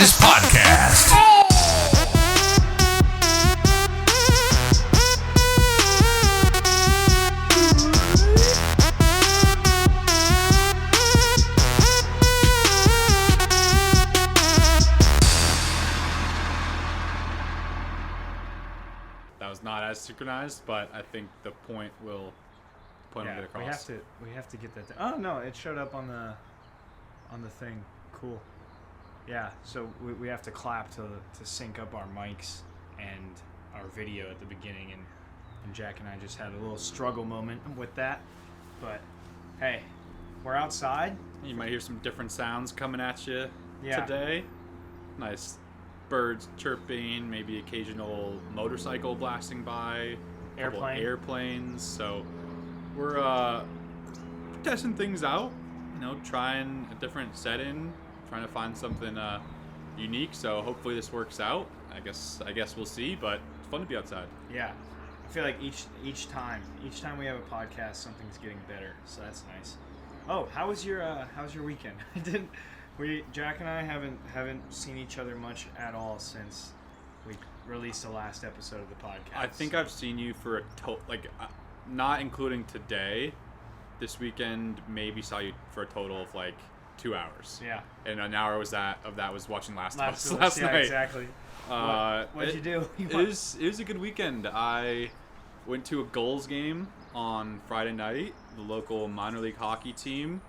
Throwaways Podcast. That was not as synchronized, but I think the point will put it across. We have to get that. Oh no, it showed up on the thing. Cool. Yeah, so we have to clap to sync up our mics and our video at the beginning, and Jack and I just had a little struggle moment with that. But hey, we're outside. You might hear some different sounds coming at you today. Nice birds chirping, maybe occasional motorcycle blasting by, airplanes. So we're testing things out, trying a different setting, trying to find something unique. So hopefully this works out. I guess we'll see, but it's fun to be outside. Yeah, I feel like each time we have a podcast, something's getting better. So that's nice. Oh, how was your weekend? Jack and I haven't seen each other much at all since we released the last episode of the podcast. I think I've seen you for not including today. This weekend, maybe saw you for a total of 2 hours. Yeah. And an hour was watching Last of Us last night. Yeah, exactly. What'd you do? It was a good weekend. I went to a Gulls game on Friday night. The local minor league hockey team.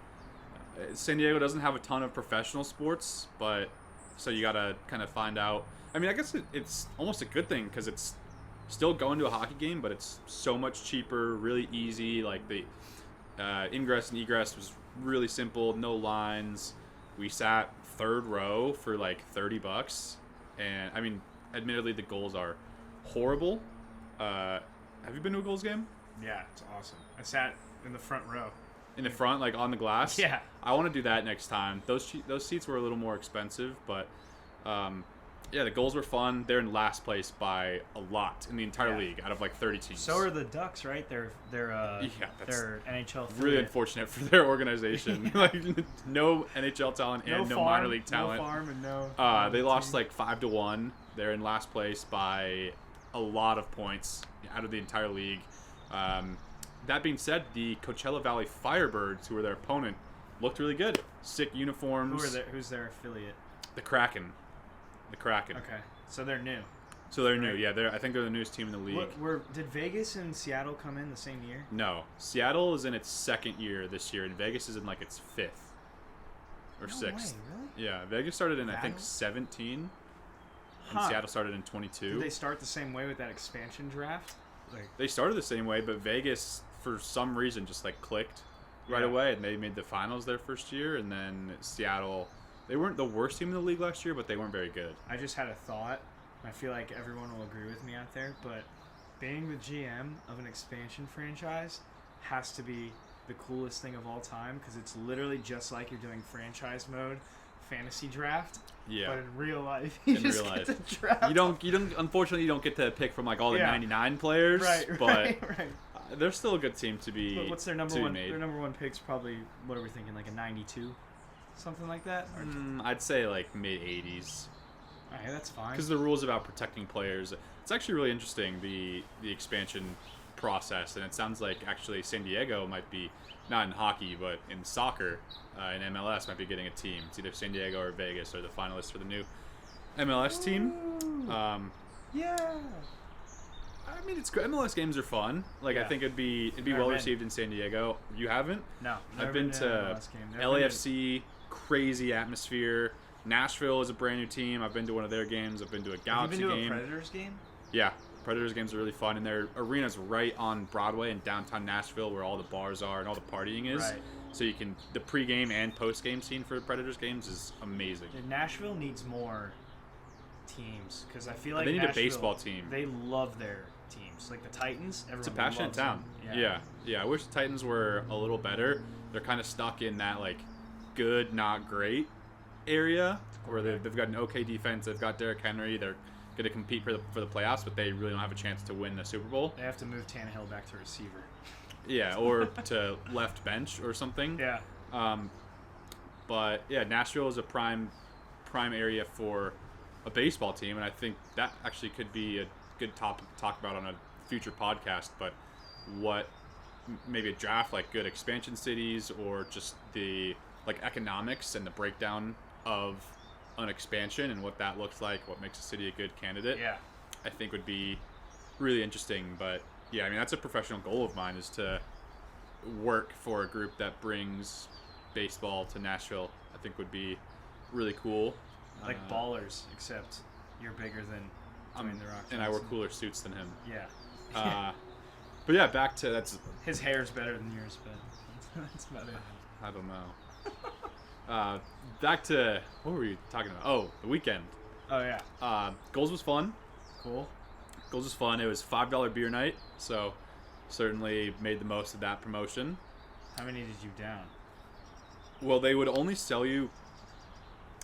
San Diego doesn't have a ton of professional sports, but so you gotta kind of find out. I mean, I guess it's almost a good thing because it's still going to a hockey game, but it's so much cheaper, really easy. Like the ingress and egress was really simple, no lines. We sat third row for $30, and I mean, admittedly, the goals are horrible. Have you been to a Gulls game? Yeah, it's awesome. I sat in the front row. In the front, on the glass? Yeah. I want to do that next time. Those seats were a little more expensive, but the Gulls were fun. They're in last place by a lot in the entire league out of 30 teams. So are the Ducks, right? They're NHL affiliate. Really unfortunate for their organization. No NHL talent and no minor league talent. No farm and no. They lost 5-1. They're in last place by a lot of points out of the entire league. That being said, the Coachella Valley Firebirds, who were their opponent, looked really good. Sick uniforms. Who's their affiliate? The Kraken. Okay, so they're new. New. Yeah, I think they're the newest team in the league. Did Vegas and Seattle come in the same year? No, Seattle is in its second year this year, and Vegas is in its fifth or sixth. Way, really? Yeah, Vegas started in I think 17, and Seattle started in 22. Did they start the same way with that expansion draft? They started the same way, but Vegas, for some reason, just clicked right away, and they made the finals their first year. And then Seattle, they weren't the worst team in the league last year, but they weren't very good. I just had a thought. I feel like everyone will agree with me out there, but being the GM of an expansion franchise has to be the coolest thing of all time because it's literally just like you're doing franchise mode fantasy draft. Yeah. But in real life, you get to draft. Unfortunately, you don't get to pick from all the 99 players. Right. They're still a good team to be. But what's their number one? Made. Their number one pick's probably, what are we thinking, a 92, something like that. I'd say mid 80s. Alright, that's fine. Because the rules about protecting players, it's actually really interesting the expansion process, and it sounds like actually San Diego might be not in hockey but in soccer. In MLS might be getting a team. It's either San Diego or Vegas are the finalists for the new MLS team. Yeah. I mean, it's good. MLS games are fun. I think it'd be well received in San Diego. You haven't? No. I've been to LAFC, crazy atmosphere. Nashville is a brand new team. I've been to one of their games. I've been to a Galaxy game. Have you been to a Predators game? Yeah. Predators games are really fun, and their arena's right on Broadway in downtown Nashville where all the bars are and all the partying is. Right. So the pregame and postgame scene for Predators games is amazing. Yeah, Nashville needs more teams because I feel like they need Nashville, a baseball team. They love their teams. Like the Titans, everyone It's a passionate town. Yeah. I wish the Titans were a little better. They're kind of stuck in that good, not great area where they've got an okay defense. They've got Derrick Henry. They're going to compete for the playoffs, but they really don't have a chance to win the Super Bowl. They have to move Tannehill back to receiver. Yeah, or to left bench or something. Yeah. But yeah, Nashville is a prime prime area for a baseball team, and I think that actually could be a good topic to talk about on a future podcast. But what maybe a draft, like good expansion cities, or just the like economics and the breakdown of an expansion and what that looks like, what makes a city a good candidate. Yeah. I think would be really interesting. But yeah, I mean, that's a professional goal of mine, is to work for a group that brings baseball to Nashville. I think would be really cool. Like Ballers, except you're bigger than Dwayne The Rock Johnson. And I wear cooler suits than him. Yeah. But yeah, back to that's. His hair's better than yours, but that's about it. I don't know. Back to what were we talking about? Oh, the weekend. Oh yeah. Goals was fun. Cool. Goals was fun. It was $5 beer night, so certainly made the most of that promotion. How many did you down? Well, they would only sell you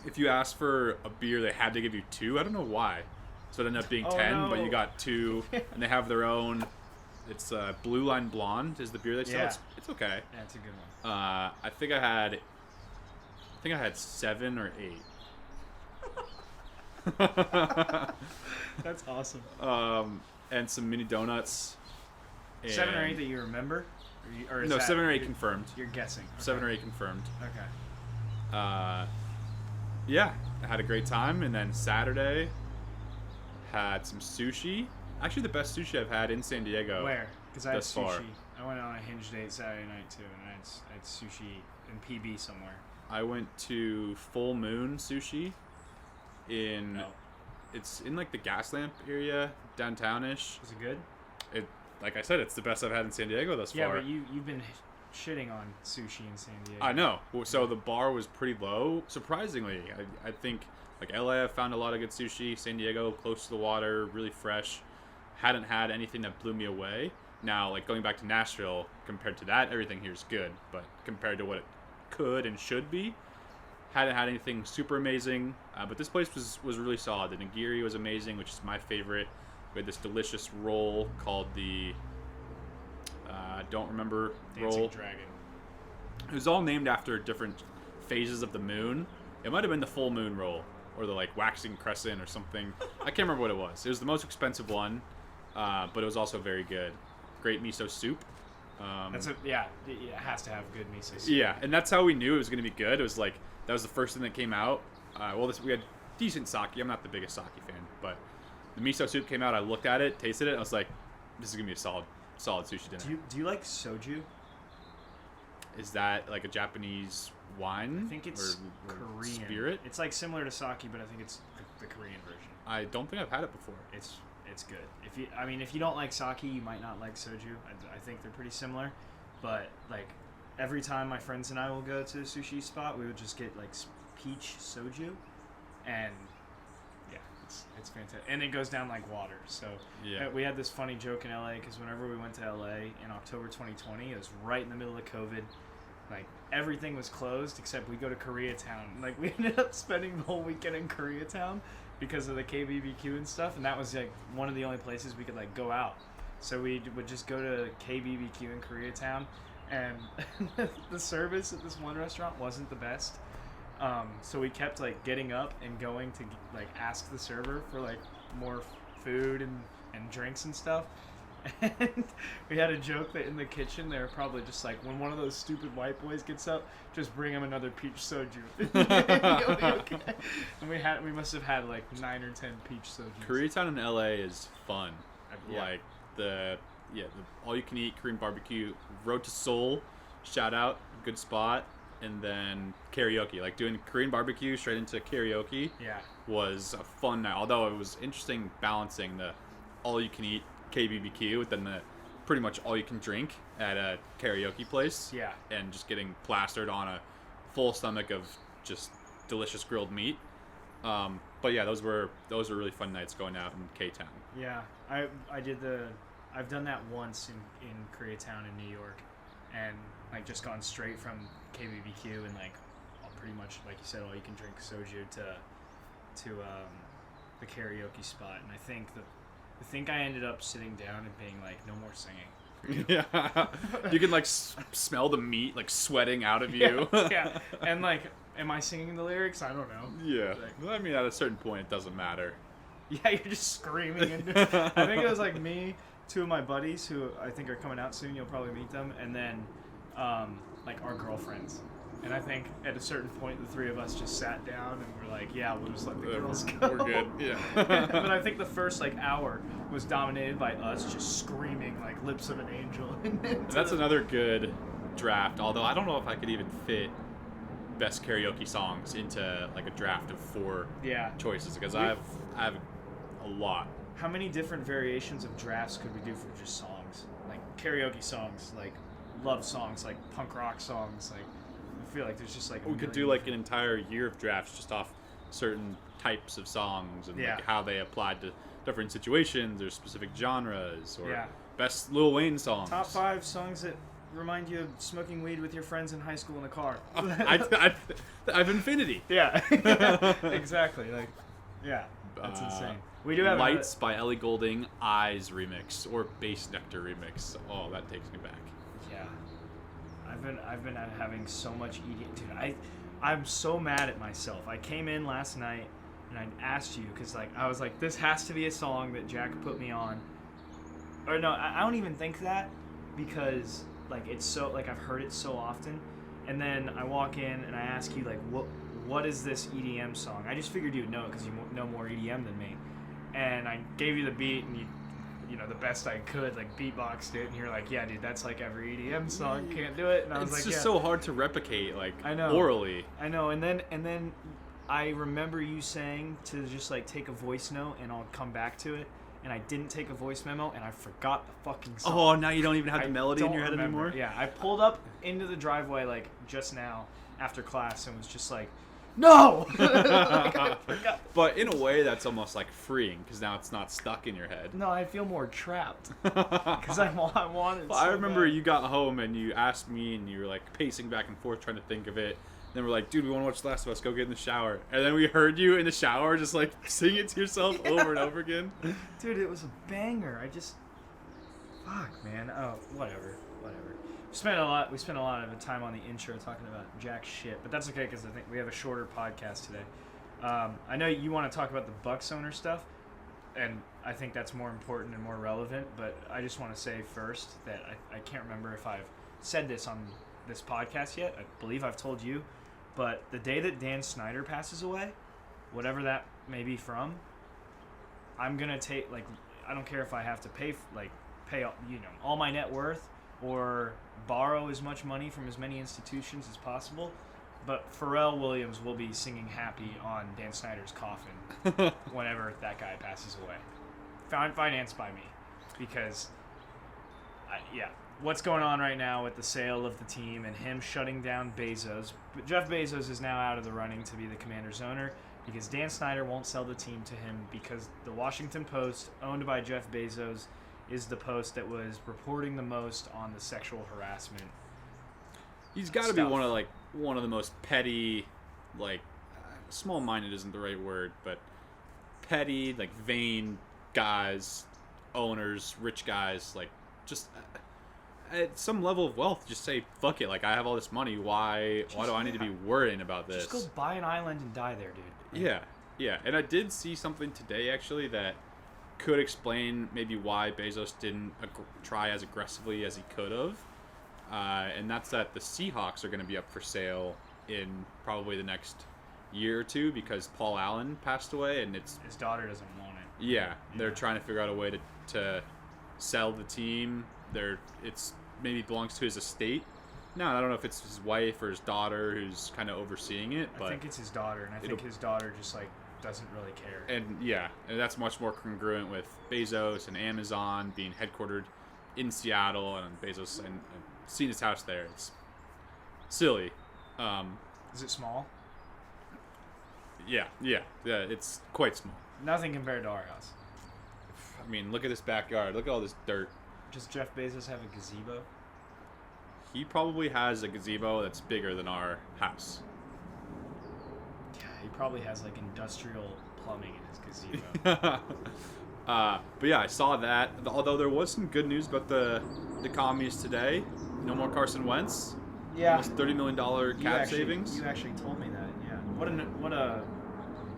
if you asked for a beer. They had to give you 2. I don't know why. So it ended up being 10, no. but you got 2, and they have their own. It's Blue Line Blonde is the beer they sell. Yeah. It's okay. Yeah, it's a good one. I think I had 7 or 8. That's awesome. And some mini donuts. 7 or 8 that you remember? Or is No, that, 7 or 8 confirmed. You're guessing. Okay. 7 or 8 confirmed. Okay. Yeah, I had a great time, and then Saturday had some sushi. Actually, the best sushi I've had in San Diego. Where? Because I had thus sushi. far. I went on a hinge date Saturday night too, and I had sushi in PB somewhere. I went to Full Moon Sushi in. No. It's in like the gas lamp area, downtownish. Was it good? Like I said, it's the best I've had in San Diego thus Yeah, far. but you've been shitting on sushi in San Diego. I know. Well, so the bar was pretty low. Surprisingly, I think like LA, I found a lot of good sushi. San Diego, close to the water, really fresh. Hadn't had anything that blew me away. Now, like going back to Nashville, compared to that, everything here is good. But compared to what it could and should be, hadn't had anything super amazing. But this place was really solid. The nigiri was amazing, which is my favorite. We had this delicious roll called the don't remember Dancing roll. Dragon. It was all named after different phases of the moon. It might have been the full moon roll or the like waxing crescent or something. I can't remember what it was. It was the most expensive one, but it was also very good. Great miso soup. Yeah, it has to have good miso soup. Yeah, and that's how we knew it was going to be good. It was like that was the first thing that came out. We had decent sake. I'm not the biggest sake fan, but the miso soup came out. I looked at it, tasted it. I was like, this is going to be a solid sushi dinner. Do you like soju? Is that like a Japanese wine? I think it's or Korean. Spirit? It's like similar to sake, but I think it's the Korean version. I don't think I've had it before. It's good. If you don't like sake, you might not like soju. I think they're pretty similar, but like every time my friends and I will go to a sushi spot, we would just get like peach soju, and yeah, it's fantastic. And it goes down like water. So Yeah. we had this funny joke in LA because whenever we went to LA in October 2020, it was right in the middle of COVID. Like everything was closed except we go to Koreatown. Like we ended up spending the whole weekend in Koreatown because of the KBBQ and stuff, and that was like one of the only places we could like go out. So we would just go to KBBQ in Koreatown, and the service at this one restaurant wasn't the best. So we kept like getting up and going to like ask the server for like more food and drinks and stuff. And we had a joke that in the kitchen they were probably just like, when one of those stupid white boys gets up, just bring him another peach soju. He'll be okay. And we must have had like 9 or 10 peach sojus. Koreatown in LA is fun. Yeah. Like the all you can eat Korean barbecue. Road to Seoul, shout out, good spot. And then karaoke, like doing Korean barbecue straight into karaoke. Yeah. Was a fun night. Although it was interesting balancing the all you can eat KBBQ with then the pretty much all you can drink at a karaoke place. Yeah. And just getting plastered on a full stomach of just delicious grilled meat. But yeah, those were really fun nights going out in K-Town. Yeah, I've done that once in Koreatown in New York, and like just gone straight from KBBQ and like pretty much like you said, all you can drink soju to the karaoke spot. And I think I ended up sitting down and being like, no more singing. Yeah. You can like smell the meat like sweating out of you. Yeah. And like, am I singing the lyrics? I don't know. Yeah. Well, I mean, at a certain point, it doesn't matter. Yeah, you're just screaming. I think it was like me, two of my buddies who I think are coming out soon. You'll probably meet them, and then like our girlfriends. And I think at a certain point, the three of us just sat down and we're like, yeah, we'll just let the girls go. We're good, yeah. But I think the first like hour was dominated by us just screaming like Lips of an Angel. That's another good draft, although I don't know if I could even fit best karaoke songs into like a draft of 4 choices, because I have a lot. How many different variations of drafts could we do for just songs? Like karaoke songs, like love songs, like punk rock songs, like I feel like there's just like we could do like an entire year of drafts just off certain types of songs and like how they applied to different situations or specific genres, or best Lil Wayne songs. Top 5 songs that remind you of smoking weed with your friends in high school in a car. I've Infinity. Yeah, exactly. Like, yeah, that's insane. We do have Lights by Ellie Goulding, Eyes remix, or Bass Nectar remix. Oh, that takes me back. Yeah, I've been having so much EDM. Dude, I'm so mad at myself. I came in last night and I asked you because like I was like, this has to be a song that Jack put me on. Or no, I don't even think that, because like it's so like I've heard it so often. And then I walk in and I ask you like, what is this EDM song? I just figured you'd know it because you know more EDM than me. And I gave you the beat and you know, the best I could, like beatboxed it, and you're like, yeah, dude, that's like every EDM song, can't do it. And I was like, it's just so hard to replicate, like, I know. Orally. I know, and then I remember you saying to just like take a voice note and I'll come back to it, and I didn't take a voice memo and I forgot the fucking song. Oh, now you don't even have the melody in your head anymore? Yeah, I pulled up into the driveway like just now after class and was just like, no! Like, I forgot. But in a way, that's almost like freeing, because now it's not stuck in your head. No, I feel more trapped because I want it. Well, so I remember bad. you got home and you asked me, and you were like pacing back and forth trying to think of it. Then we're like, dude, we want to watch The Last of Us. Go get in the shower. And then we heard you in the shower just like sing it to yourself over and over again. Dude, it was a banger. Fuck, man. Oh, whatever. We spent a lot of time on the intro talking about jack shit, but that's okay because I think we have a shorter podcast today. I know you want to talk about the Bucks owner stuff, and I think that's more important and more relevant, but I just want to say first that I can't remember if I've said this on this podcast yet. I believe I've told you, but the day that Dan Snyder passes away, whatever that may be from, I'm going to take, like, I don't care if I have to pay all my net worth or borrow as much money from as many institutions as possible, but Pharrell Williams will be singing Happy on Dan Snyder's coffin whenever that guy passes away. Financed by me, because what's going on right now with the sale of the team and him shutting down Bezos. But Jeff Bezos is now out of the running to be the Commanders' owner because Dan Snyder won't sell the team to him, because the Washington Post, owned by Jeff Bezos, is the post that was reporting the most on the sexual harassment. He's got to be one of the most petty, like, small-minded isn't the right word, but petty, like, vain guys, owners, rich guys, like, just at some level of wealth, just say, fuck it, like, I have all this money, why do I need to be worrying about this? Just go buy an island and die there, dude. Yeah, and I did see something today, actually, that could explain maybe why Bezos didn't try as aggressively as he could have, and that's that the Seahawks are going to be up for sale in probably the next year or two because Paul Allen passed away, and his daughter doesn't want it. Yeah, they're trying to figure out a way to sell the team. It's maybe belongs to his estate. No, I don't know if it's his wife or his daughter who's kind of overseeing it. But I think it's his daughter, and I think his daughter just like doesn't really care. And that's much more congruent with Bezos and Amazon being headquartered in Seattle, and Bezos and seen his house there. It's silly. Is it small? Yeah, it's quite small. Nothing compared to our house. I mean, look at this backyard. Look at all this dirt. Does Jeff Bezos have a gazebo? He probably has a gazebo that's bigger than our house. Yeah, he probably has like industrial plumbing in his gazebo. But yeah, I saw that. Although there was some good news about the Yeah. the commies today. No more Carson Wentz. Yeah. Almost $30 million cap savings. You actually told me that. Yeah. I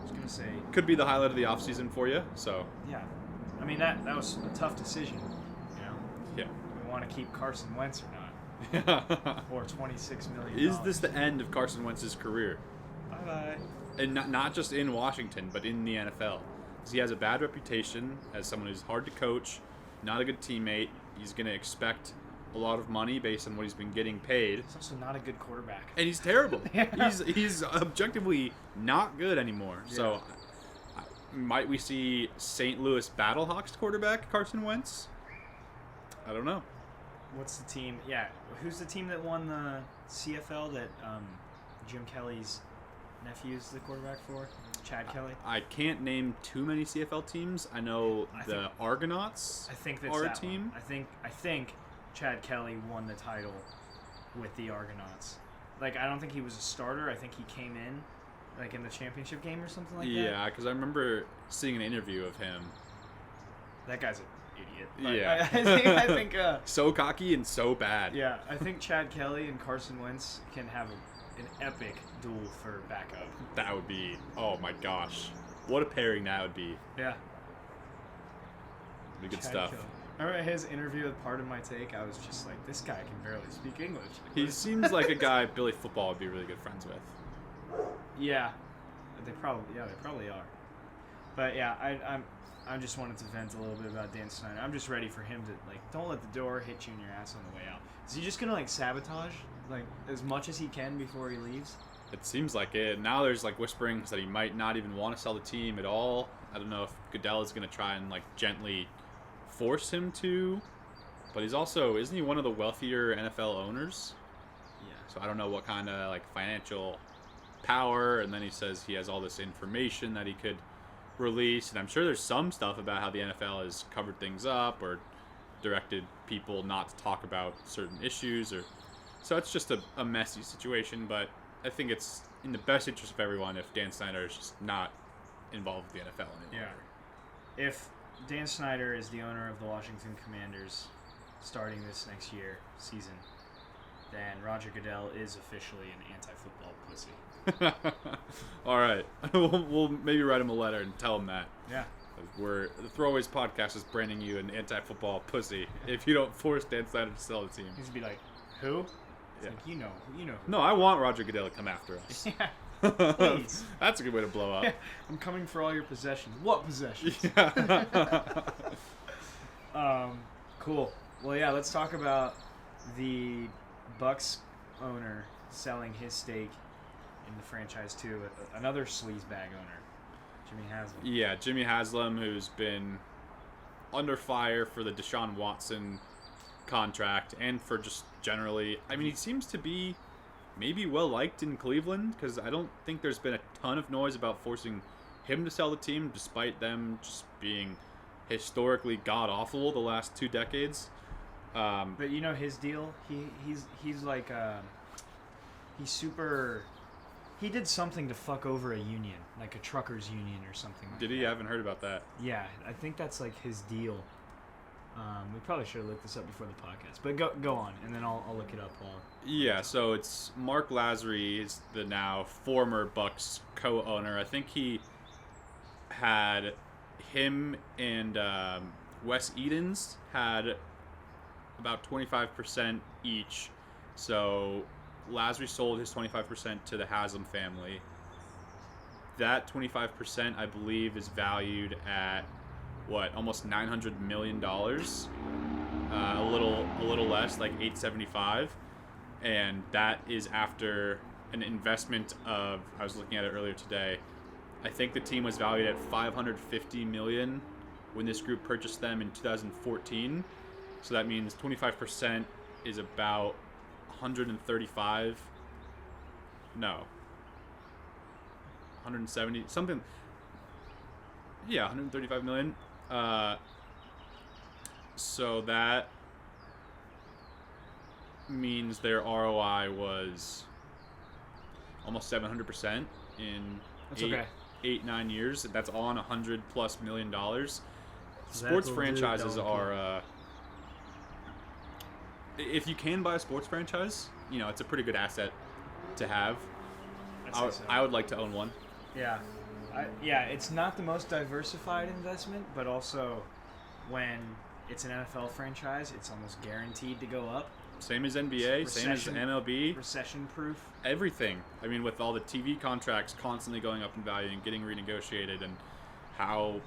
was gonna say. Could be the highlight of the offseason for you. So. Yeah. I mean that was a tough decision. You know. Yeah. Do we want to keep Carson Wentz or not? Or $26 million. Is this the end of Carson Wentz's career? Bye bye. And not just in Washington, but in the NFL. Because he has a bad reputation as someone who's hard to coach, not a good teammate. He's going to expect a lot of money based on what he's been getting paid. He's also not a good quarterback. And he's terrible. Yeah. He's objectively not good anymore. Yeah. So might we see St. Louis Battlehawks quarterback Carson Wentz? I don't know. What's the team? Yeah, who's the team that won the CFL that Jim Kelly's nephew's the quarterback for? Chad Kelly? I can't name too many CFL teams. I know the Argonauts are a team. I think Chad Kelly won the title with the Argonauts. Like, I don't think he was a starter. I think he came in, like, in the championship game or something like that. Yeah, because I remember seeing an interview of him. That guy's an idiot. Yeah. I think so cocky and so bad. Yeah, I think Chad Kelly and Carson Wentz can have an epic duel for backup. That would be, oh my gosh. What a pairing that would be. Yeah. Be good stuff. Kelly. Remember his interview with Part of My Take? I was just like, this guy can barely speak English. He seems like a guy Billy Football would be really good friends with. Yeah. They probably are. But yeah, I just wanted to vent a little bit about Dan Snyder. I'm just ready for him to, like, don't let the door hit you in your ass on the way out. Is he just going to, like, sabotage, like, as much as he can before he leaves? It seems like it. Now there's, like, whisperings that he might not even want to sell the team at all. I don't know if Goodell is going to try and, like, gently force him to. But he's also, isn't he one of the wealthier NFL owners? Yeah. So I don't know what kind of, like, financial power. And then he says he has all this information that he could release, and I'm sure there's some stuff about how the NFL has covered things up or directed people not to talk about certain issues, or so it's just a messy situation. But I think it's in the best interest of everyone if Dan Snyder is just not involved with the NFL anymore. Yeah. If Dan Snyder is the owner of the Washington Commanders starting this next season, then Roger Goodell is officially an anti-football pussy. All right. We'll maybe write him a letter and tell him that. Yeah. The Throwaways Podcast is branding you an anti-football pussy if you don't force Dan Snyder to sell the team. He's gonna be like, who? It's Yeah. like, you know who. No, I want Roger Goodell to come after us. Yeah. Please. That's a good way to blow up. Yeah. I'm coming for all your possessions. What possessions? Yeah. Cool. Well, yeah, let's talk about the Bucks owner selling his stake in the franchise to another sleazebag owner, Jimmy Haslam. Yeah, Jimmy Haslam, who's been under fire for the Deshaun Watson contract and for just generally, I mean, he seems to be maybe well liked in Cleveland, because I don't think there's been a ton of noise about forcing him to sell the team, despite them just being historically god awful the last 2 decades. But you know his deal. He's like he's super. He did something to fuck over a union, like a truckers union or something. Like Did he? that. I haven't heard about that. Yeah, I think that's like his deal. We probably should have looked this up before the podcast, but go on, and then I'll look it up while. Yeah, so it's Mark Lazary is the now former Bucks co-owner. I think he had him and Wes Edens had about 25% each. So Lazary sold his 25% to the Haslam family. That 25%, I believe, is valued at almost $900 million. A little less, like 875, and that is after an investment of, I was looking at it earlier today, I think the team was valued at $550 million when this group purchased them in 2014. So that means 25% is about 135. No. 170 something. Yeah, 135 million. So that means their ROI was almost 700% in That's okay. 8-9 years. That's on $100+ million. That Sports will do, franchises don't are if you can buy a sports franchise, it's a pretty good asset to have. I would like to own one. Yeah. It's not the most diversified investment, but also when it's an NFL franchise, it's almost guaranteed to go up. Same as NBA, same as MLB. Recession-proof. Everything. I mean, with all the TV contracts constantly going up in value and getting renegotiated, and how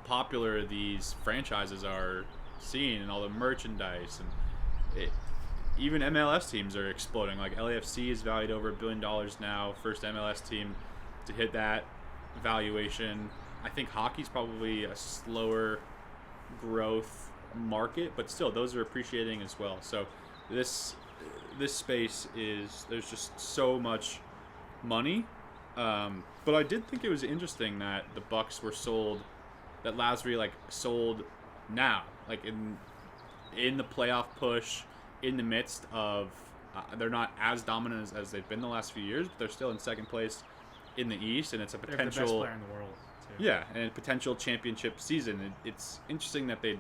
popular these franchises are seen, and all the merchandise, and even MLS teams are exploding. Like LAFC is valued over $1 billion now. First MLS team to hit that valuation. I think hockey's probably a slower growth market, but still those are appreciating as well. So this space there's just so much money. But I did think it was interesting that the Bucks were sold, that Lazary sold now, in the playoff push, in the midst of they're not as dominant as they've been the last few years, but they're still in second place in the East, and it's a potential. They're the best player in the world, too. Yeah, and a potential championship season. It's interesting that they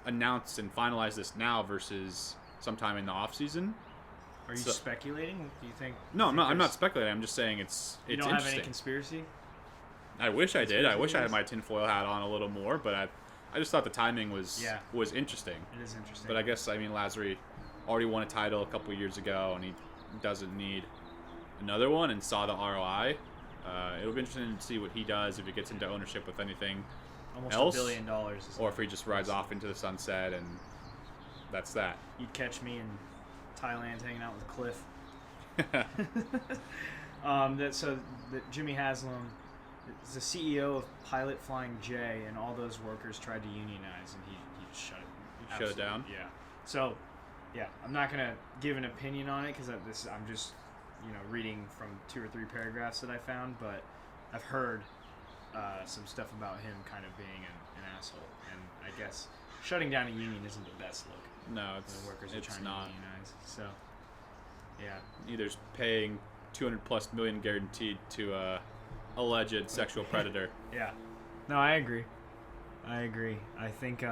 announce and finalize this now versus sometime in the off season. Are you speculating? Do you think? No, I'm not speculating. I'm just saying it's you don't interesting. Have any conspiracy? I wish I did. I wish I had my tinfoil hat on a little more, but I just thought the timing was interesting. It is interesting. But I guess Lazary already won a title a couple years ago, and he doesn't need another one, and saw the ROI. It'll be interesting to see what he does, if he gets into ownership with anything almost else, $1 billion, or if he just rides off into the sunset, and that's that. You'd catch me in Thailand hanging out with Cliff. Jimmy Haslam is the CEO of Pilot Flying J, and all those workers tried to unionize, and he just shut it. Shut it down. Yeah. So, yeah, I'm not gonna give an opinion on it because I'm just reading from 2 or 3 paragraphs that I found, but I've heard some stuff about him kind of being an asshole, and I guess shutting down a union isn't the best look. No, the workers are trying not. to unionize. So, yeah. Either paying $200+ million guaranteed to a alleged sexual predator. Yeah. No, I agree. I think,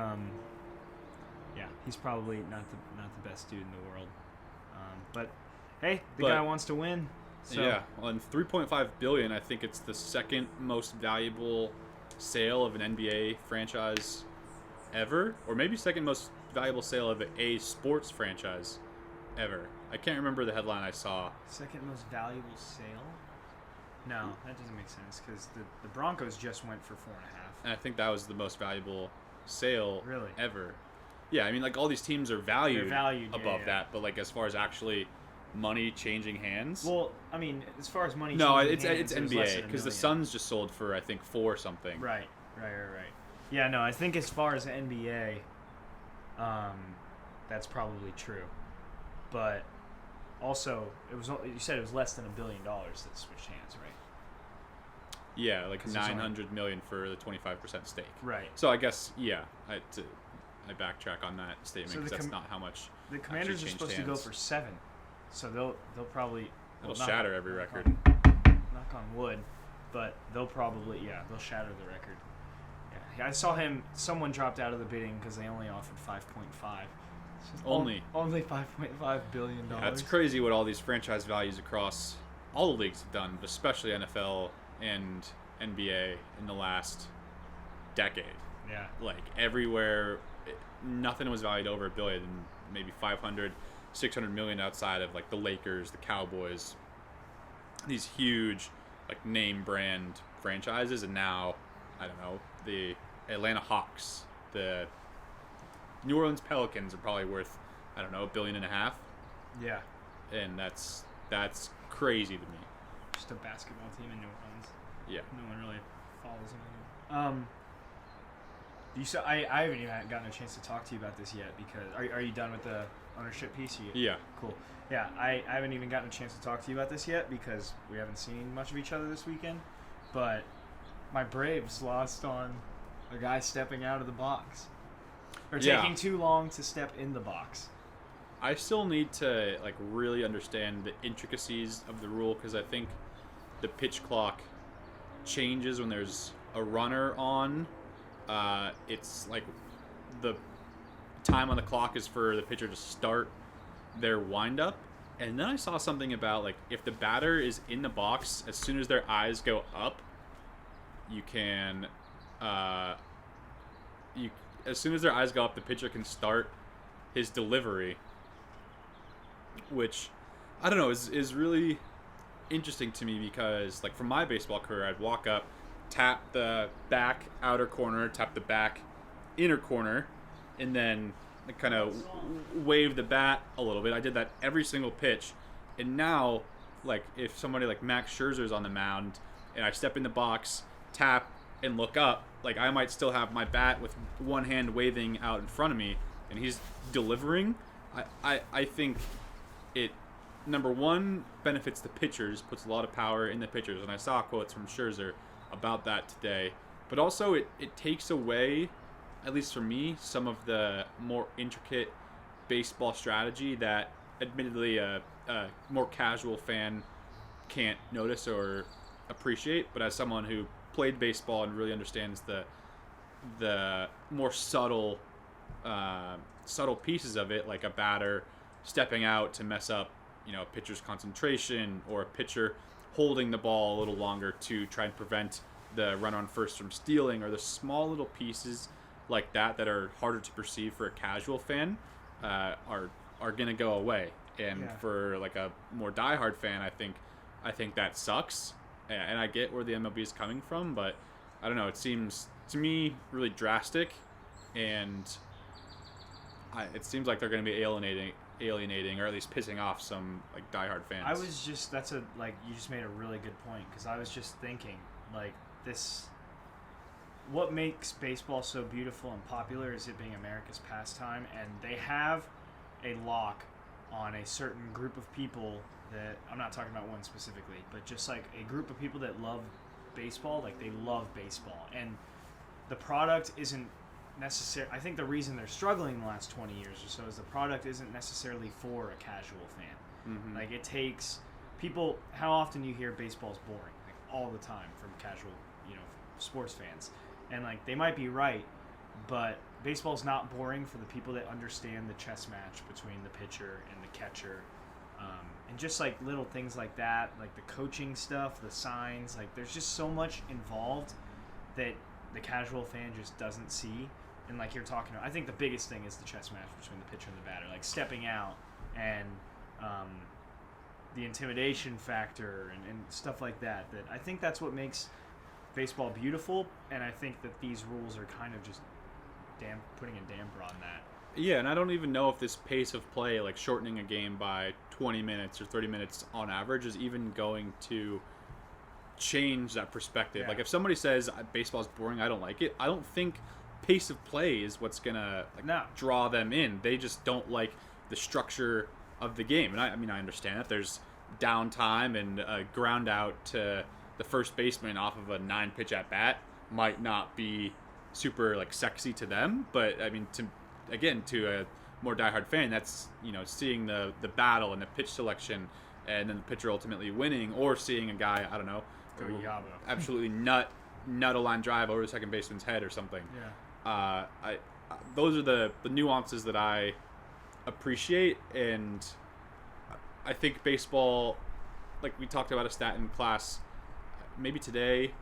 he's probably not the best dude in the world. But hey, the guy wants to win. So. Yeah, on $3.5 billion, I think it's the second most valuable sale of an NBA franchise ever, or maybe second most valuable sale of a sports franchise ever. I can't remember the headline I saw. Second most valuable sale? No, that doesn't make sense because the Broncos just went for 4.5. And I think that was the most valuable sale really ever. Yeah, I mean, all these teams are valued above yeah. that, but as far as actually money changing hands. Well, I mean, as far as money. No, changing it's hands, NBA because the Suns just sold for I think 4 something. Right. Yeah, no, I think as far as NBA, that's probably true, but also you said it was less than $1 billion that switched hands, right? Yeah, $900 million for the 25% stake. Right. So I guess I backtrack on that statement because that's not how much. The Commanders are supposed to go for 7, so they'll probably shatter every record. Knock on wood, but they'll shatter the record. Yeah, I saw someone dropped out of the bidding because they only offered 5.5. Only $5.5 billion. Yeah, it's crazy what all these franchise values across all the leagues have done, but especially NFL and NBA in the last decade. Yeah. Everywhere, nothing was valued over $1 billion, maybe 500, 600 million outside of the Lakers, the Cowboys, these huge name brand franchises, and now I don't know, the Atlanta Hawks, the New Orleans Pelicans are probably worth $1.5 billion. Yeah. And that's crazy to me. Just a basketball team in New Orleans. Yeah. No one really follows them. I haven't even gotten a chance to talk to you about this yet because are you done with the ownership piece? Yeah. Cool. Yeah, I haven't even gotten a chance to talk to you about this yet because we haven't seen much of each other this weekend. But my Braves lost on a guy stepping out of the box. Or taking too long to step in the box. I still need to really understand the intricacies of the rule because I think the pitch clock changes when there's a runner on. It's the time on the clock is for the pitcher to start their windup. And then I saw something about, like, if the batter is in the box, as soon as their eyes go up, you can, as soon as their eyes go up, the pitcher can start his delivery, which, I don't know, is really interesting to me because, like, from my baseball career, I'd walk up, tap the back outer corner, tap the back inner corner, and then kind of wave the bat a little bit. I did that every single pitch. And now, like, if somebody like Max Scherzer's on the mound and I step in the box, tap, and look up, like, I might still have my bat with one hand waving out in front of me and he's delivering. I think it, number one, benefits the pitchers, puts a lot of power in the pitchers. And I saw quotes from Scherzer about that today. But also it takes away, at least for me, some of the more intricate baseball strategy that admittedly a more casual fan can't notice or appreciate. But as someone who played baseball and really understands the more subtle pieces of it, like a batter stepping out to mess up, a pitcher's concentration, or a pitcher holding the ball a little longer to try and prevent the runner on first from stealing, or the small little pieces like that are harder to perceive for a casual fan, are gonna go away. And for like a more diehard fan, I think that sucks. And I get where the MLB is coming from, but I don't know. It seems to me really drastic, and it seems like they're gonna be alienating, or at least pissing off some like diehard fans. You just made a really good point, because I was just thinking, like, this. What makes baseball so beautiful and popular is it being America's pastime, and they have a lock on a certain group of people that, I'm not talking about one specifically, but just like a group of people that love baseball, like they love baseball. And the product isn't necessarily, I think the reason they're struggling in the last 20 years or so is the product isn't necessarily for a casual fan. Mm-hmm. Like, it takes people, how often you hear baseball's boring? Like, all the time from casual, sports fans. And, like, they might be right, but baseball's not boring for the people that understand the chess match between the pitcher and the catcher. And just, like, little things like that, like the coaching stuff, the signs, like, there's just so much involved that the casual fan just doesn't see. And, like you're talking about, I think the biggest thing is the chess match between the pitcher and the batter, like stepping out and the intimidation factor and stuff like that. That I think that's what makes baseball beautiful, and I think that these rules are kind of just putting a damper on that. Yeah, and I don't even know if this pace of play, like shortening a game by 20 minutes or 30 minutes on average, is even going to change that perspective. Yeah. Like, if somebody says baseball's boring, I don't like it, I don't think pace of play is what's gonna draw them in. They just don't like the structure of the game. And I understand that there's downtime, and a ground out to the first baseman off of a 9-pitch at bat might not be super like sexy to them, but I mean, to a more diehard fan, that's seeing the battle and the pitch selection, and then the pitcher ultimately winning, or seeing a guy, I don't know, absolutely nut a line drive over the second baseman's head or something. Yeah. Those are the nuances that I appreciate, and I think baseball, like we talked about a stat in class maybe today,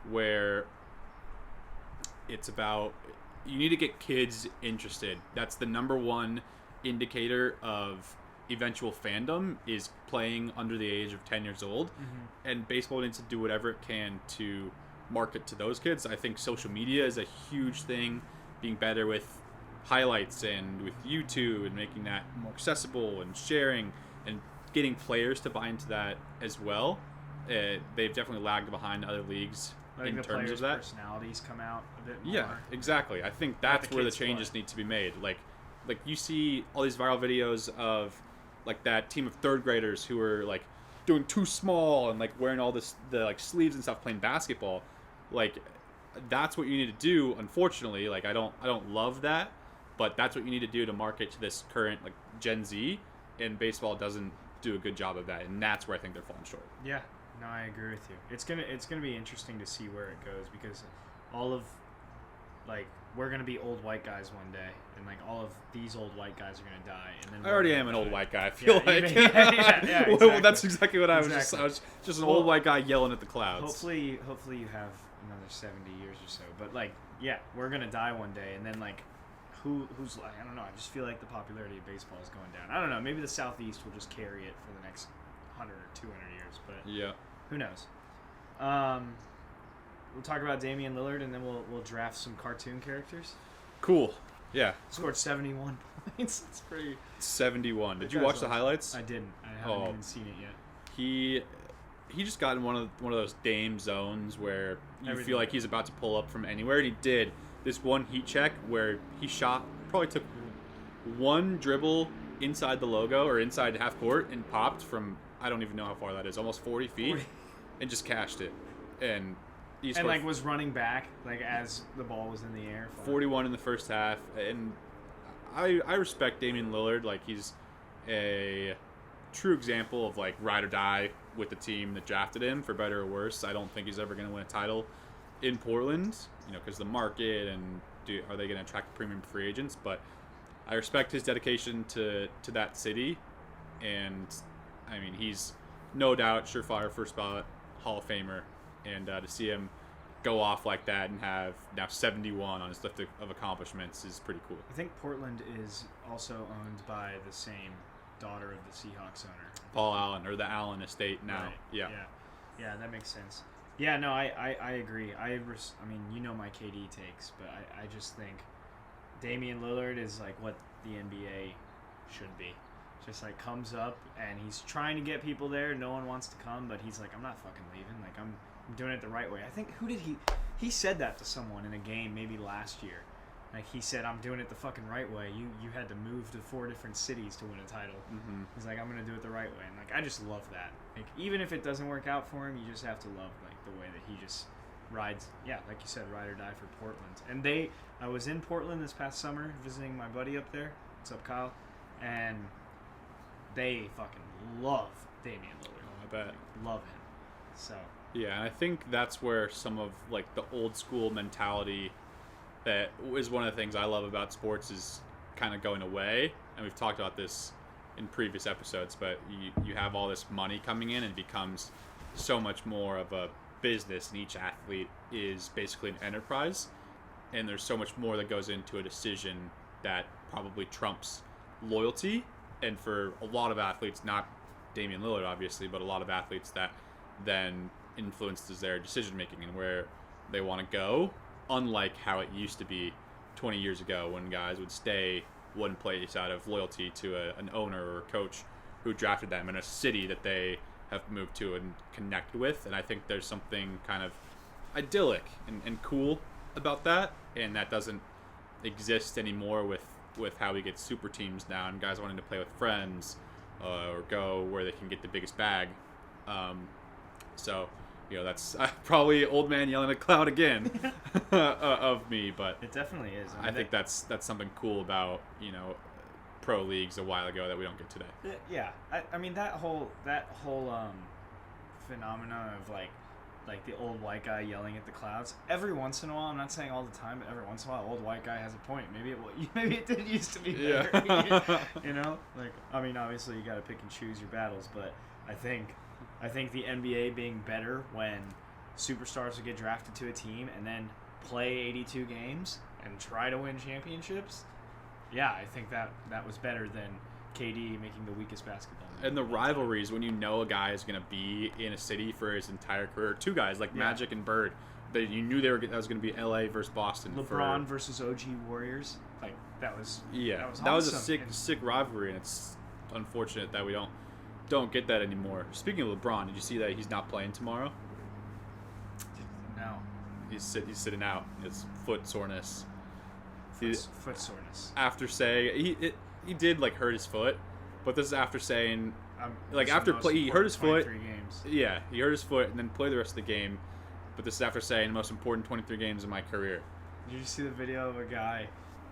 where it's about, you need to get kids interested. That's the number one indicator of eventual fandom, is playing under the age of 10 years old. Mm-hmm. And baseball needs to do whatever it can to market to those kids. I think social media is a huge thing, being better with highlights and with YouTube and making that more accessible and sharing and getting players to buy into that as well. They've definitely lagged behind other leagues in terms of that. Personalities come out a bit more. Yeah, exactly. I think that's where the changes need to be made. Like you see all these viral videos of like that team of third graders who are like doing too small and like wearing all the like sleeves and stuff, playing basketball. Like, that's what you need to do. Unfortunately, like I don't love that, but that's what you need to do to market to this current like Gen Z, and baseball doesn't do a good job of that, and that's where I think they're falling short. Yeah. No, I agree with you. It's gonna be interesting to see where it goes, because all of like we're gonna be old white guys one day, and like all of these old white guys are gonna die, and then I already am an old white guy. I feel like. Exactly. Well, that's exactly what I was. Exactly. I was just an old white guy yelling at the clouds. Hopefully you have another 70 years or so. But like, yeah, we're gonna die one day, and then like, who's like, I don't know. I just feel like the popularity of baseball is going down. I don't know. Maybe the Southeast will just carry it for the next 100 or 200 years, but Yeah. who knows? We'll talk about Damian Lillard, and then we'll draft some cartoon characters. Cool. Yeah. Scored 71 points. That's pretty. 71. Did you watch the highlights? I didn't. I haven't even seen it yet. He just got in one of those Dame zones where you feel like he's about to pull up from anywhere, and he did this one heat check where he shot, probably took one dribble inside the logo or inside half court and popped from, I don't even know how far that is, almost 40 feet, and just cashed it. And like was running back like as the ball was in the air. 41 in the first half, and I respect Damian Lillard. Like, he's a true example of like ride or die with the team that drafted him, for better or worse. I don't think he's ever going to win a title in Portland, because the market and are they going to attract premium free agents? But I respect his dedication to that city, and I mean, he's no doubt surefire first ballot Hall of Famer, and to see him go off like that and have now 71 on his list of accomplishments is pretty cool. I think Portland is also owned by the same daughter of the Seahawks owner, Paul Allen, or the Allen estate now. Right. Yeah, that makes sense. Yeah, no, I agree. I mean, my KD takes, but I just think Damian Lillard is like what the NBA should be. Just like comes up and he's trying to get people there. No one wants to come, but he's like, I'm not fucking leaving. Like, I'm doing it the right way. I think, he said that to someone in a game maybe last year. Like, he said, I'm doing it the fucking right way. You had to move to 4 different cities to win a title. Mm-hmm. He's like, I'm going to do it the right way. And, like, I just love that. Like, even if it doesn't work out for him, you just have to love, like, the way that he just rides, like you said, ride or die for Portland. And I was in Portland this past summer visiting my buddy up there. What's up, Kyle? And they fucking love Damian Lillard. I bet. Love him. So. Yeah, and I think that's where some of like the old school mentality that is one of the things I love about sports is kind of going away. And we've talked about this in previous episodes, but you have all this money coming in and it becomes so much more of a business, and each athlete is basically an enterprise. And there's so much more that goes into a decision that probably trumps loyalty. And for a lot of athletes, not Damian Lillard obviously, but a lot of athletes, that then influences their decision making and where they want to go, unlike how it used to be 20 years ago when guys would stay one place out of loyalty to an owner or a coach who drafted them in a city that they have moved to and connect with. And I think there's something kind of idyllic and cool about that, and that doesn't exist anymore with how we get super teams now and guys wanting to play with friends or go where they can get the biggest bag. So, that's probably old man yelling at cloud again of me, but it definitely is. I think that's something cool about, pro leagues a while ago that we don't get today. Yeah. I mean, that whole phenomenon of like the old white guy yelling at the clouds. Every once in a while, I'm not saying all the time, but every once in a while, old white guy has a point. Maybe it didn't used to be better. Yeah. Like, I mean, obviously you got to pick and choose your battles, but I think the NBA being better when superstars would get drafted to a team and then play 82 games and try to win championships. Yeah, I think that was better than KD making the weakest basketball. And the rivalries, when a guy is going to be in a city for his entire career. Two guys like Magic and Bird, that you knew that was going to be LA versus Boston. LeBron versus OG Warriors, like that was that was a sick rivalry, and it's unfortunate that we don't get that anymore. Speaking of LeBron, did you see that he's not playing tomorrow? No. He's sitting out. It's foot soreness. Foot soreness. After saying he did like hurt his foot, but this is after saying he hurt his foot. Games. Yeah, he hurt his foot and then played the rest of the game. But this is after saying the most important 23 games of my career. Did you see the video of a guy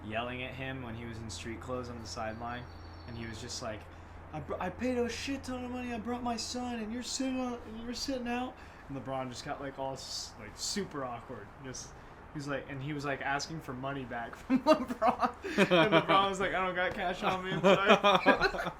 yelling at him when he was in street clothes on the sideline, and he was just like, I paid a shit ton of money. I brought my son, and you're sitting out. And LeBron just got all super awkward. Just He's like, and he was like asking for money back from LeBron, and LeBron was like, I don't got cash on me. I'm sorry.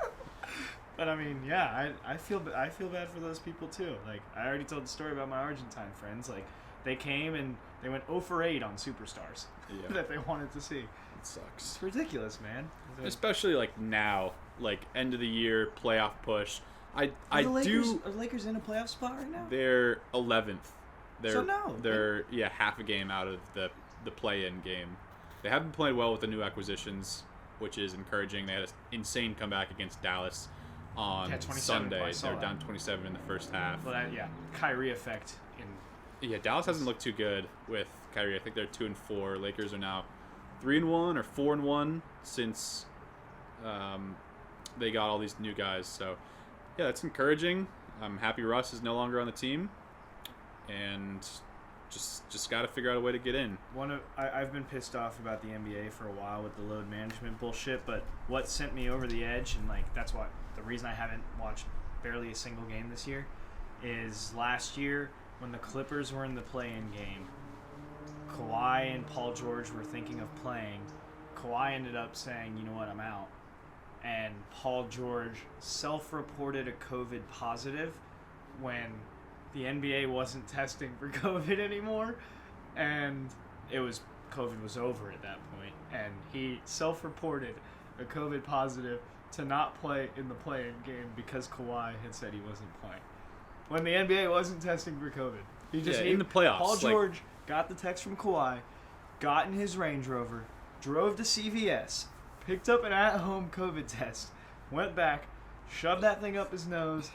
But I mean, yeah, I feel bad for those people too. Like I already told the story about my Argentine friends. Like they came and they went 0 for 8 on Superstars that they wanted to see. It sucks. It's ridiculous, man. Especially like now, like end of the year playoff push. Are the Lakers in a playoff spot right now? They're 11th. They're half a game out of the play-in game. They haven't played well with the new acquisitions, which is encouraging. They had an insane comeback against Dallas on Sunday. They're down 27 in the first half. Well, Kyrie effect. Yeah, Dallas hasn't looked too good with Kyrie. I think they're 2-4. Lakers are now 3-1 or 4-1 since they got all these new guys. So, yeah, that's encouraging. I'm happy Russ is no longer on the team, and just got to figure out a way to get in. I've been pissed off about the NBA for a while with the load management bullshit, but what sent me over the edge, and like that's what the reason I haven't watched barely a single game this year, is last year when the Clippers were in the play-in game, Kawhi and Paul George were thinking of playing. Kawhi ended up saying, you know what, I'm out. And Paul George self-reported a COVID positive when the NBA wasn't testing for COVID anymore. And COVID was over at that point. And he self-reported a COVID positive to not play in the play-in game because Kawhi had said he wasn't playing. When the NBA wasn't testing for COVID. In the playoffs. Paul George got the text from Kawhi, got in his Range Rover, drove to CVS, picked up an at-home COVID test, went back, shoved that thing up his nose,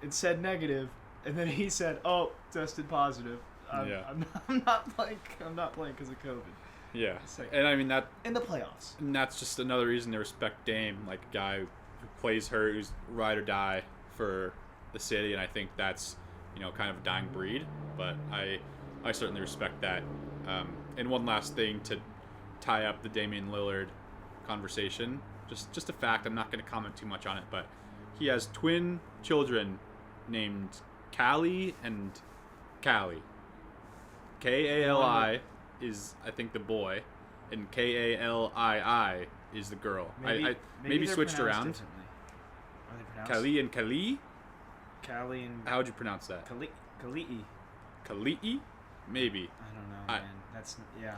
and said negative, and then he said, "Oh, tested positive. I'm not playing because of COVID." Yeah, and I mean that in the playoffs. And that's just another reason to respect Dame, like a guy who plays hurt, who's ride or die for the city, and I think that's kind of a dying breed. But I certainly respect that. And one last thing to tie up the Damian Lillard conversation, just a fact. I'm not going to comment too much on it, but he has twin children named Callie and Callie. Kali is, I think, the boy, and Kallii is the girl. Maybe switched around. Callie and Callie? Callie and... How would you pronounce that? Kalii. Kalii? Maybe. I don't know, man. That's... Yeah.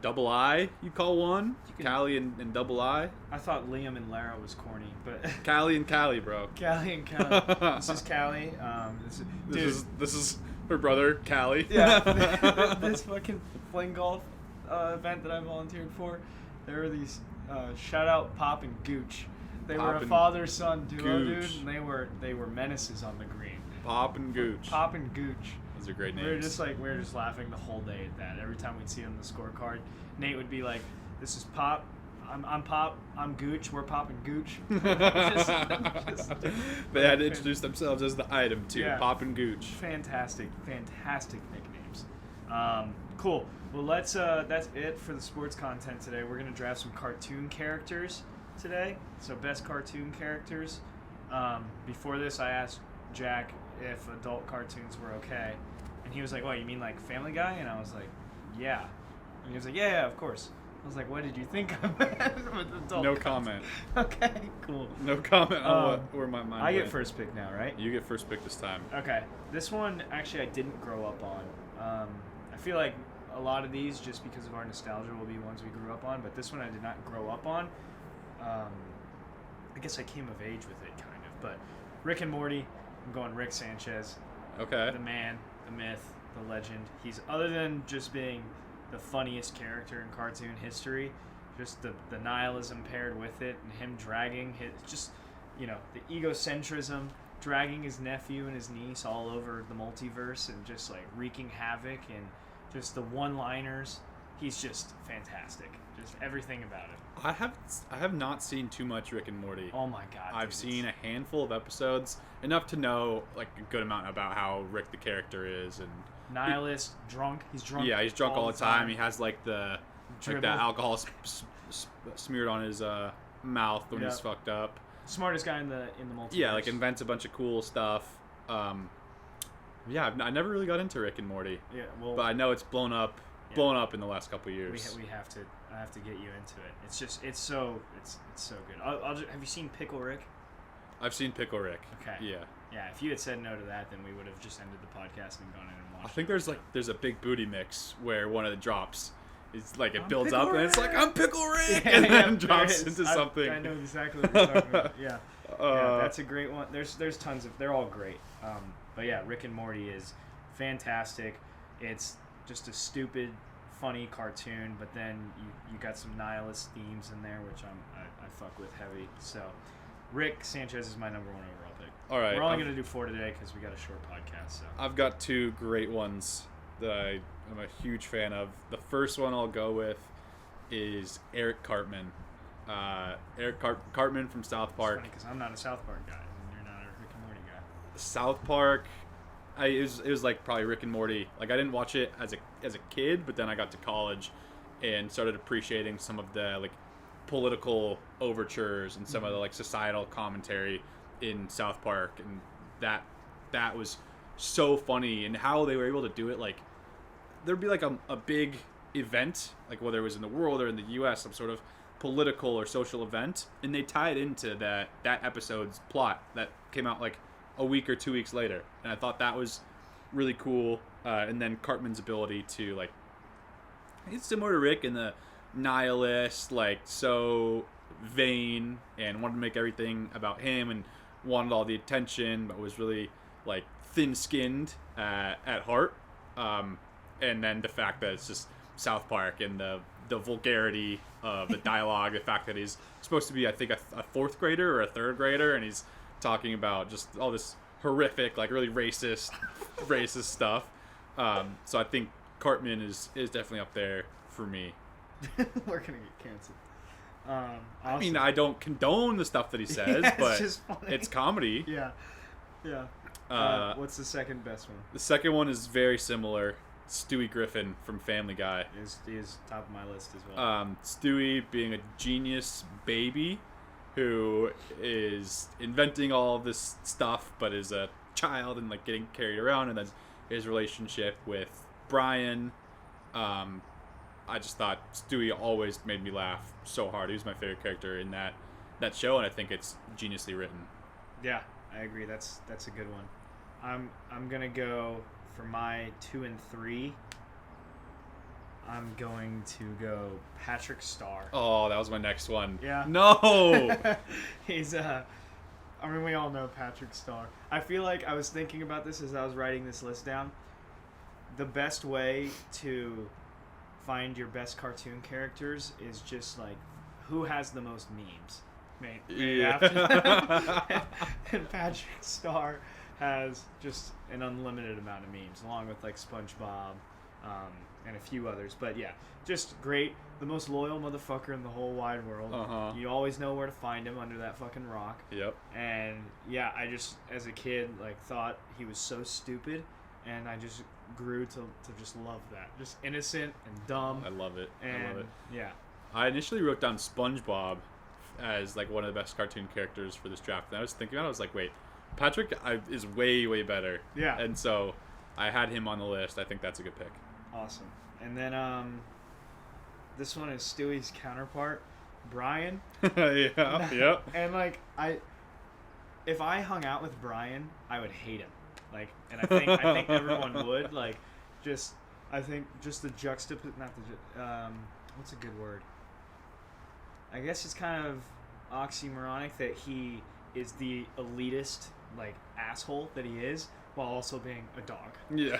Double I, you call one? Callie and double I? I thought Liam and Lara was corny, but... Callie and Callie, bro. Callie and Callie. This is Callie. This is her brother, Callie. Yeah. This fucking fling golf event that I volunteered for, there were these... shout out Pop and Gooch. They were a father-son duo, dude, and they were menaces on the green. Pop and Gooch. Pop and Gooch. Those are great names. We were just laughing the whole day at that. Every time we'd see on the scorecard, Nate would be like, "This is Pop. I'm Pop. I'm Gooch. We're Pop and Gooch." They had to introduce themselves as the item too. Yeah. Pop and Gooch. Fantastic nicknames. Cool. Well, that's it for the sports content today. We're gonna draft some cartoon characters today. So best cartoon characters. Before this, I asked Jack if adult cartoons were okay, and he was like, "What, you mean like Family Guy?" And I was like, "Yeah." And he was like, "Yeah, of course." I was like, "What did you think of it with adult?" No comment. Okay, cool. No comment on where my mind I get first pick now, right? You get first pick this time. Okay. This one, actually, I didn't grow up on. I feel like a lot of these, just because of our nostalgia, will be ones we grew up on, but this one I did not grow up on. I guess I came of age with it, kind of. But Rick and Morty, I'm going Rick Sanchez. Okay. The man, the myth, the legend. He's, other than just being the funniest character in cartoon history, just the nihilism paired with it, and him dragging his, just, the egocentrism, dragging his nephew and his niece all over the multiverse and just like wreaking havoc, and just the one-liners. He's just fantastic. Just everything about it. I have not seen too much Rick and Morty. Oh my god. I've seen a handful of episodes, enough to know like a good amount about how Rick the character is, and nihilist, drunk. He's drunk. Yeah, he's drunk all the time. He has like that alcohol smeared on his mouth when he's fucked up. Smartest guy in the multiverse. Yeah, like invents a bunch of cool stuff. I never really got into Rick and Morty. Yeah, well, but I know it's blown up blown up in the last couple of years. We have to. I have to get you into it. It's just it's so good. Have you seen Pickle Rick? I've seen Pickle Rick. Okay. Yeah. Yeah. If you had said no to that, then we would have just ended the podcast and gone in and watched. I think there's a big booty mix where one of the drops is like it builds Pickle up and it's like Rick! I'm Pickle Rick, Yeah, and yeah, then drops there is. into something. I know exactly what you're talking about. Yeah. Yeah, that's a great one. There's tons of. They're all great. But yeah, Rick and Morty is fantastic. It's just a stupid, funny cartoon, but then you got some nihilist themes in there, which I fuck with heavy. So, Rick Sanchez is my number one overall pick. All right, we're only gonna do 4 today because we got a short podcast. So I've got 2 great ones that I am a huge fan of. The first one I'll go with is Eric Cartman. Cartman from South Park. because I'm not a South Park guy, and you're not a Rick and Morty guy. South Park, it was like probably Rick and Morty. Like I didn't watch it as a kid, but then I got to college and started appreciating some of the like political overtures and some of the like societal commentary in South Park, and that was so funny, and how they were able to do it. Like there'd be like a big event, like whether it was in the world or in the U.S., some sort of political or social event, and they tie it into that episode's plot that came out like a week or 2 weeks later, and I thought that was really cool. And then Cartman's ability to like, it's similar to Rick in the nihilist, like so vain and wanted to make everything about him and wanted all the attention, but was really like thin-skinned at heart. And then the fact that it's just South Park and the vulgarity of the dialogue, the fact that he's supposed to be, I think, a 4th grader or a 3rd grader, and he's talking about just all this horrific, like really racist stuff. So I think Cartman is definitely up there for me. We're gonna get canceled. I mean, I don't condone the stuff that he says, yeah, but just funny. it's comedy. Yeah. What's the second best one? The second one is very similar. Stewie Griffin from Family Guy. Is top of my list as well. Stewie being a genius baby who is inventing all of this stuff, but is a child and like getting carried around, and then his relationship with Brian. I just thought Stewie always made me laugh so hard. He was my favorite character in that show, and I think it's geniusly written. Yeah, I agree. That's a good one. I'm gonna go for my 2 and 3. I'm going to go Patrick Star. Oh, that was my next one. Yeah. No. He's I mean, we all know Patrick Star. I feel like I was thinking about this as I was writing this list down. The best way to find your best cartoon characters is just like who has the most memes. Yeah. And Patrick Star has just an unlimited amount of memes, along with like SpongeBob and a few others. But yeah, just great. The most loyal motherfucker in the whole wide world. You always know where to find him under that fucking rock. Yep. And yeah, I just, as a kid, like thought he was so stupid, and I just grew to just love that. Just innocent and dumb. I love it. And I love it. yeah. I initially wrote down SpongeBob as like one of the best cartoon characters for this draft, and I was thinking about it, I was like, wait, Patrick is way better. Yeah. And so I had him on the list. I think that's a good pick. Awesome. And then this one is Stewie's counterpart, Brian. Yeah. Yep. And like if I hung out with Brian, I would hate him. Like, and I think everyone would. Like, I think just the what's a good word? I guess it's kind of oxymoronic that he is the elitist, like, asshole that he is, while also being a dog. Yeah.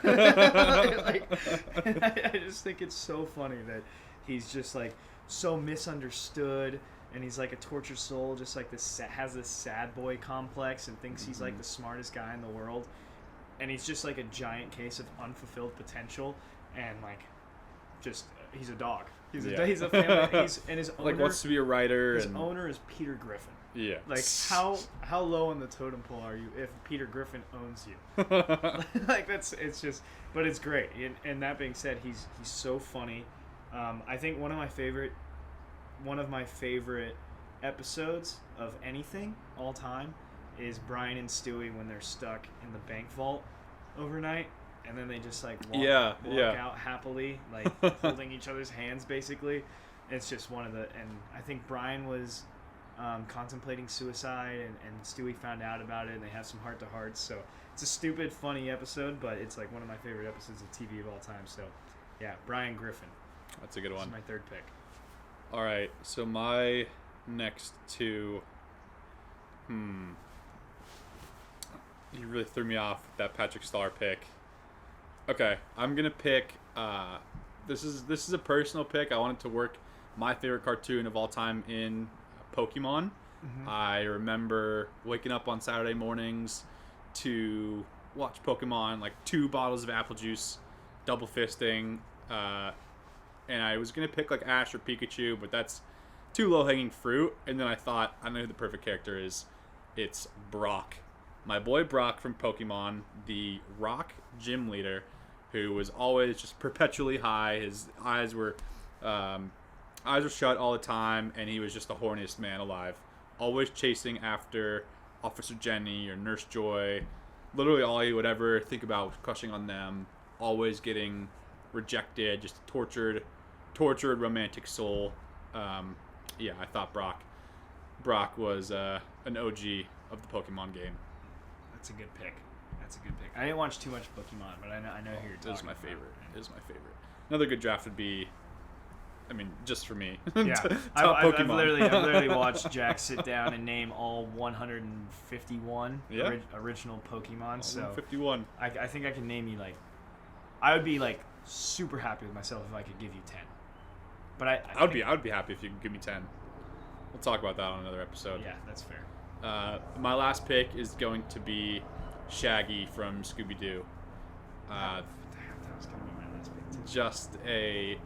I just think it's so funny that he's just, like, so misunderstood, and he's like a tortured soul, just like this, has this sad boy complex and thinks he's like the smartest guy in the world, and he's just like a giant case of unfulfilled potential, and like, just he's a dog. He's a family. And his owner, like, wants to be a writer. His owner is Peter Griffin. Yeah. Like, how low on the totem pole are you if Peter Griffin owns you? Like, it's just, but it's great. And that being said, he's so funny. I think one of my favorite episodes of anything all time is Brian and Stewie when they're stuck in the bank vault overnight, and then they just like walk out happily, like holding each other's hands basically. It's just one of the, and I think Brian was contemplating suicide, and Stewie found out about it, and they have some heart-to-hearts. So it's a stupid, funny episode, but it's like one of my favorite episodes of TV of all time. So yeah, Brian Griffin. That's a good one. That's my third pick. All right, so my next two. You really threw me off with that Patrick Star pick. Okay, I'm gonna pick. This is a personal pick. I wanted to work my favorite cartoon of all time in Pokemon. Mm-hmm. I remember waking up on Saturday mornings to watch Pokemon, like 2 bottles of apple juice, double fisting, and I was gonna pick like Ash or Pikachu, but that's too low hanging fruit. And then I thought, I know who the perfect character is. It's Brock, my boy Brock from Pokemon, the rock gym leader, who was always just perpetually high. His eyes were shut all the time, and he was just the horniest man alive. Always chasing after Officer Jenny or Nurse Joy. Literally all he would ever think about was crushing on them. Always getting rejected, just a tortured romantic soul. Yeah, I thought Brock was an OG of the Pokemon game. That's a good pick. I didn't watch too much Pokemon, but I know who you're talking about. It is my favorite. Another good draft would be, I mean, just for me. Yeah, Top I've Pokemon. I've literally watched Jack sit down and name all 151 original Pokemon. So 51. I think I can name you like, I would be like super happy with myself if I could give you 10. But I would be happy if you could give me 10. We'll talk about that on another episode. Yeah, that's fair. My last pick is going to be Shaggy from Scooby-Doo. That was gonna be my last pick too.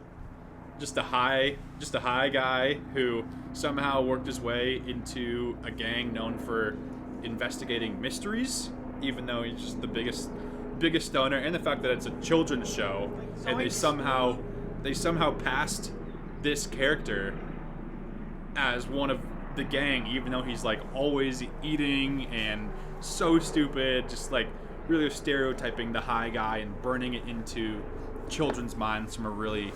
Just a high guy who somehow worked his way into a gang known for investigating mysteries, even though he's just the biggest stoner, and the fact that it's a children's show, and they somehow passed this character as one of the gang, even though he's like always eating and so stupid, just like really stereotyping the high guy and burning it into children's minds from a really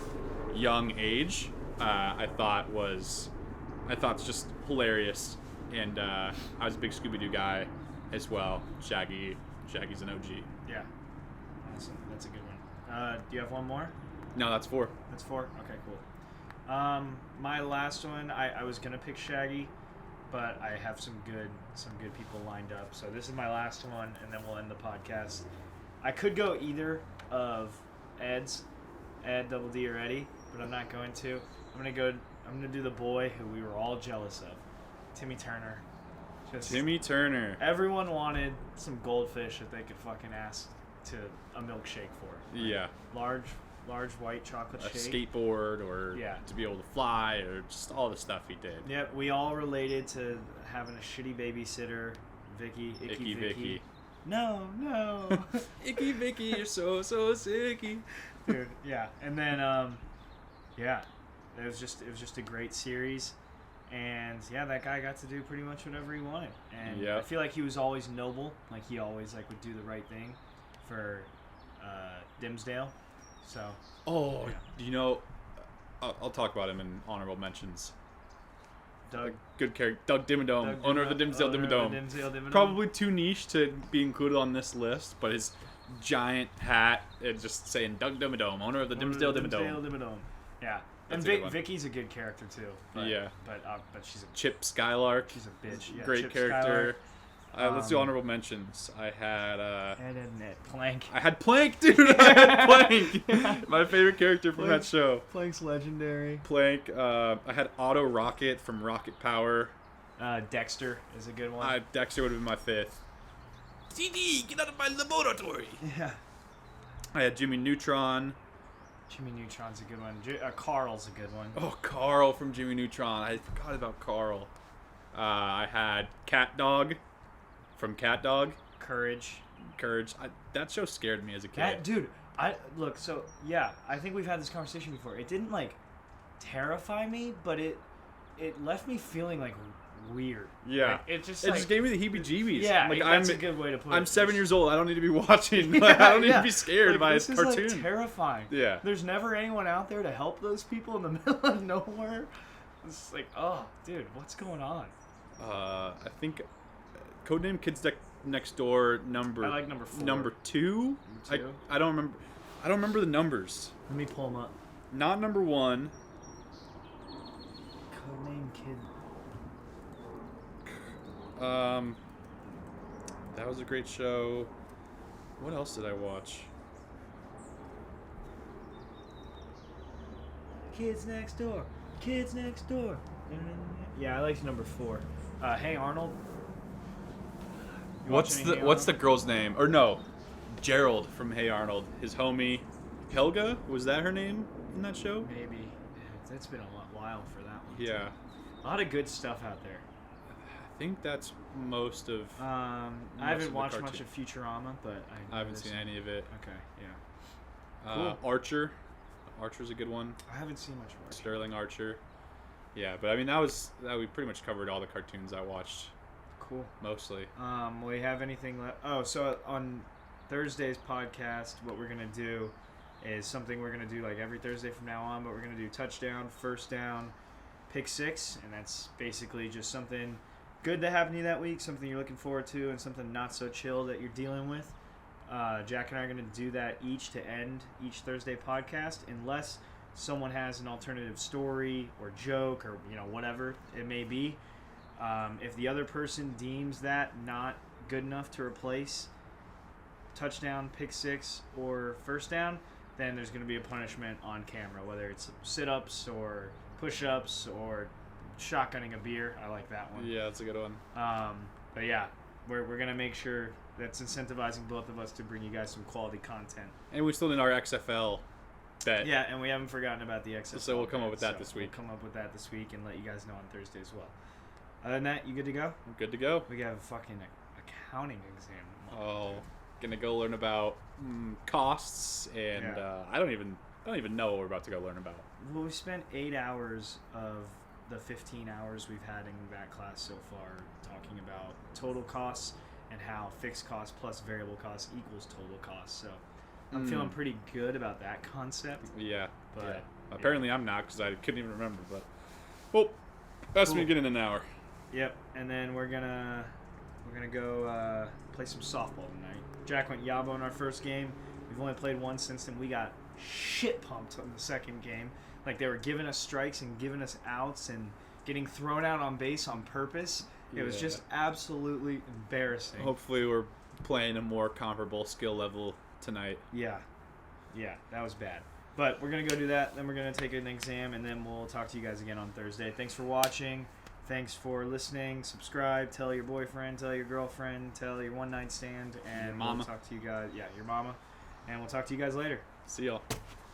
young age. I thought it's just hilarious, and I was a big Scooby-Doo guy as well. Shaggy's an OG. Yeah, awesome. That's a good one. Do you have one more? No, that's 4. That's 4. Okay, cool. My last one, I was gonna pick Shaggy, but I have some good people lined up. So this is my last one, and then we'll end the podcast. I could go either of Ed, Double D, or Eddie, but I'm not going to. I'm gonna do the boy who we were all jealous of, Timmy Turner. Timmy Turner. Everyone wanted some goldfish that they could fucking ask to a milkshake for. Yeah. Large white chocolate A shake. skateboard, or to be able to fly, or just all the stuff he did. Yep, we all related to having a shitty babysitter, Vicky, Icky Vicky. No. Icky Vicky, you're so sicky. Dude, yeah. And then it was just a great series. And yeah, that guy got to do pretty much whatever he wanted. And I feel like he was always noble, like he always like would do the right thing for Dimsdale. So. Oh, do you know? I'll talk about him in honorable mentions. Doug. Good character. Doug Dimmadome, owner of the Dimsdale Dimmadome. Probably too niche to be included on this list, but his giant hat, just saying Doug Dimmadome, owner of the Dimsdale Dimmadome. Yeah. And Vicky's a good character too. But, yeah. But she's a Chip Skylark. She's a bitch. Yeah, great Chip character. Let's do honorable mentions. I had Plank. I had Plank, dude. I had Plank. My favorite character from that show. Plank's legendary. Plank. I had Auto Rocket from Rocket Power. Dexter is a good one. Dexter would have been my 5th. CD, get out of my laboratory. Yeah. I had Jimmy Neutron. Jimmy Neutron's a good one. Carl's a good one. Oh, Carl from Jimmy Neutron. I forgot about Carl. I had Cat Dog from Cat Dog. Courage. That show scared me as a kid. I think we've had this conversation before. It didn't like terrify me, but it left me feeling like weird. Yeah. Like, it just gave me the heebie-jeebies. Yeah, like, that's a good way to put it. I'm 7 years old. I don't need to be watching. Yeah, I don't need yeah. to be scared by a this cartoon. is like terrifying. Yeah. There's never anyone out there to help those people in the middle of nowhere. It's like, oh, dude, what's going on? I think Codename Kids Next Door number. I like number 4. Number 2. Number 2? I don't remember. I don't remember the numbers. Let me pull them up. Not number 1. Codename Kid. That was a great show. What else did I watch? Kids Next Door. Kids Next Door. Yeah, I like number 4. Hey Arnold. You What's watching the Hey What's the Arnold? girl's name? Or no, Gerald from Hey Arnold. His homie, Helga. Was that her name in that show? Maybe. It's been a while for that one. Yeah. A lot of good stuff out there. I think that's most of. I Most haven't of the watched cartoon. much of Futurama, but I haven't seen any of it. Okay, yeah. Cool. Archer. Archer's a good one. I haven't seen much of Archer. Sterling Archer. Yeah, but I mean that we pretty much covered all the cartoons I watched Cool. mostly. We have anything left? Oh, so on Thursday's podcast, what we're gonna do is something we're gonna do like every Thursday from now on. But we're gonna do touchdown, first down, pick 6, and that's basically just something good that happened to you that week, something you're looking forward to, and something not so chill that you're dealing with. Jack and I are gonna do that each to end each Thursday podcast, unless someone has an alternative story or joke or whatever it may be. If the other person deems that not good enough to replace touchdown, pick 6, or first down, then there's going to be a punishment on camera, whether it's sit-ups or push-ups or shotgunning a beer. I like that one. Yeah, that's a good one. But yeah, we're going to make sure that's incentivizing both of us to bring you guys some quality content. And we still did our XFL bet. Yeah, and we haven't forgotten about the XFL. So we'll come up with that so this week. We'll come up with that this week and let you guys know on Thursday as well. Other than that, you good to go? I'm good to go. We got a fucking accounting exam. Oh, gonna go learn about costs and Yeah. I don't even know what we're about to go learn about. Well, we spent 8 hours of the 15 hours we've had in that class so far talking about total costs and how fixed costs plus variable costs equals total costs. So I'm feeling pretty good about that concept. Yeah, But yeah. Apparently I'm not because I couldn't even remember. But well, that's Cool. me getting an hour. Yep, and then we're gonna go play some softball tonight. Jack went Yabo in our first game. We've only played once since then. We got shit pumped on the second game. Like they were giving us strikes and giving us outs and getting thrown out on base on purpose. It was Yeah. just absolutely embarrassing. Hopefully we're playing a more comparable skill level tonight. Yeah, that was bad. But we're gonna go do that. Then we're gonna take an exam, and then we'll talk to you guys again on Thursday. Thanks for watching. Thanks for listening. Subscribe. Tell your boyfriend. Tell your girlfriend. Tell your one night stand. And Your mama. we'll talk to you guys. Yeah, your mama. And we'll talk to you guys later. See y'all.